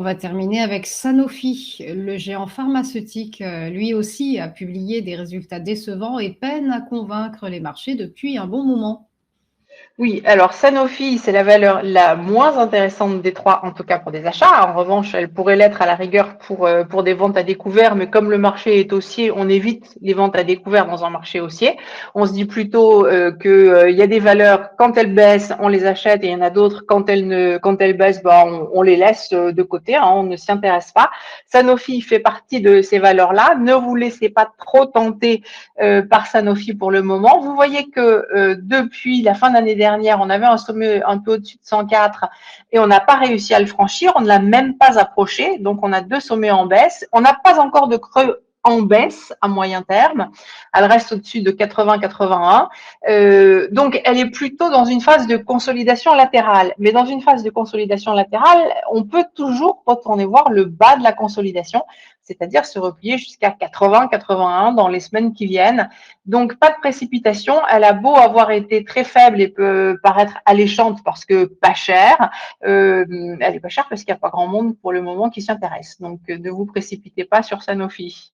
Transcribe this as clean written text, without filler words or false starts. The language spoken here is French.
va terminer avec Sanofi. Le géant pharmaceutique, lui aussi, a publié des résultats décevants et peine à convaincre les marchés depuis un bon moment. Oui, alors Sanofi, c'est la valeur la moins intéressante des trois, en tout cas pour des achats. En revanche, elle pourrait l'être à la rigueur pour des ventes à découvert, mais comme le marché est haussier, on évite les ventes à découvert dans un marché haussier. On se dit plutôt qu'il y a des valeurs, quand elles baissent, on les achète, et il y en a d'autres, quand elles baissent, bah, on les laisse de côté, hein, on ne s'y intéresse pas. Sanofi fait partie de ces valeurs-là. Ne vous laissez pas trop tenter par Sanofi pour le moment. Vous voyez que depuis la fin d'année dernière, on avait un sommet un peu au-dessus de 104 et on n'a pas réussi à le franchir. On ne l'a même pas approché. Donc, on a deux sommets en baisse. On n'a pas encore de creux en baisse à moyen terme. Elle reste au-dessus de 80-81. Donc, elle est plutôt dans une phase de consolidation latérale. Mais dans une phase de consolidation latérale, on peut toujours retourner voir le bas de la consolidation, c'est-à-dire se replier jusqu'à 80-81 dans les semaines qui viennent. Donc, pas de précipitation. Elle a beau avoir été très faible et peut paraître alléchante parce que pas chère. Elle est pas chère parce qu'il n'y a pas grand monde pour le moment qui s'intéresse. Donc, ne vous précipitez pas sur Sanofi.